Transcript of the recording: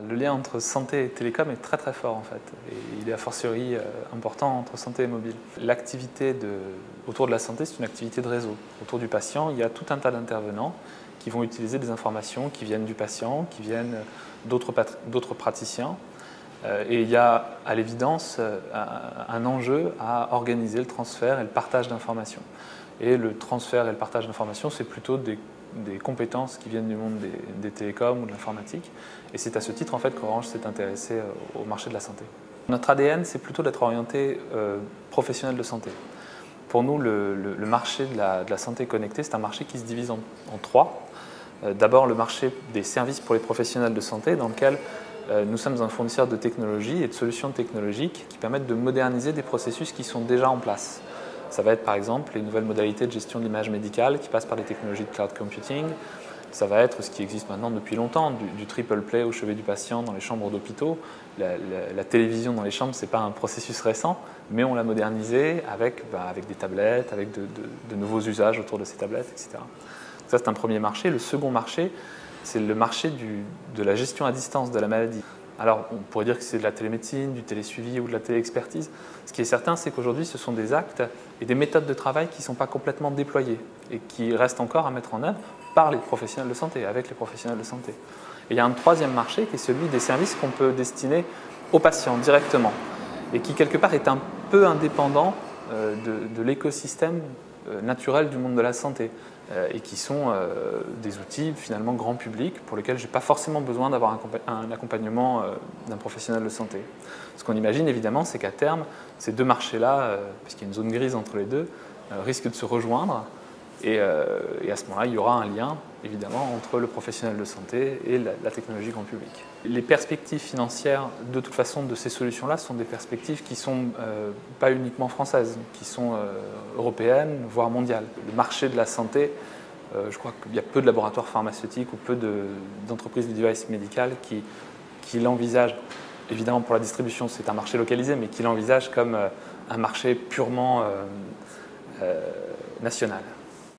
Le lien entre santé et télécom est très très fort en fait, et il est a fortiori important entre santé et mobile. L'activité autour de la santé, c'est une activité de réseau. Autour du patient, il y a tout un tas d'intervenants qui vont utiliser des informations qui viennent du patient, qui viennent d'autres praticiens. Et il y a à l'évidence un enjeu à organiser le transfert et le partage d'informations. Et le transfert et le partage d'informations, c'est plutôt des compétences qui viennent du monde des télécoms ou de l'informatique. Et c'est à ce titre en fait, qu'Orange s'est intéressé au marché de la santé. Notre ADN, c'est plutôt d'être orienté professionnel de santé. Pour nous, le marché de la santé connectée, c'est un marché qui se divise en trois. D'abord, le marché des services pour les professionnels de santé, dans lequel nous sommes un fournisseur de technologies et de solutions technologiques qui permettent de moderniser des processus qui sont déjà en place. Ça va être par exemple les nouvelles modalités de gestion de l'image médicale qui passent par les technologies de cloud computing. Ça va être ce qui existe maintenant depuis longtemps, du triple play au chevet du patient dans les chambres d'hôpitaux. La télévision dans les chambres, ce n'est pas un processus récent, mais on l'a modernisé avec des tablettes, avec de nouveaux usages autour de ces tablettes, etc. Ça, c'est un premier marché. Le second marché, c'est le marché de la gestion à distance de la maladie. Alors, on pourrait dire que c'est de la télémédecine, du télésuivi ou de la téléexpertise. Ce qui est certain, c'est qu'aujourd'hui, ce sont des actes et des méthodes de travail qui ne sont pas complètement déployées et qui restent encore à mettre en œuvre par les professionnels de santé, avec les professionnels de santé. Et il y a un troisième marché qui est celui des services qu'on peut destiner aux patients directement et qui, quelque part, est un peu indépendant de l'écosystème naturel du monde de la santé et qui sont des outils finalement grand public pour lesquels je n'ai pas forcément besoin d'avoir un accompagnement d'un professionnel de santé. Ce qu'on imagine évidemment, c'est qu'à terme, ces deux marchés-là, puisqu'il y a une zone grise entre les deux, risquent de se rejoindre et à ce moment-là, il y aura un lien évidemment entre le professionnel de santé et la technologie grand public. Les perspectives financières de toute façon de ces solutions-là sont des perspectives qui ne sont pas uniquement françaises, qui sont européennes, voire mondiales. Le marché de la santé, je crois qu'il y a peu de laboratoires pharmaceutiques ou peu d'entreprises de devices médicales qui l'envisagent. Évidemment, pour la distribution, c'est un marché localisé, mais qui l'envisagent comme un marché purement national.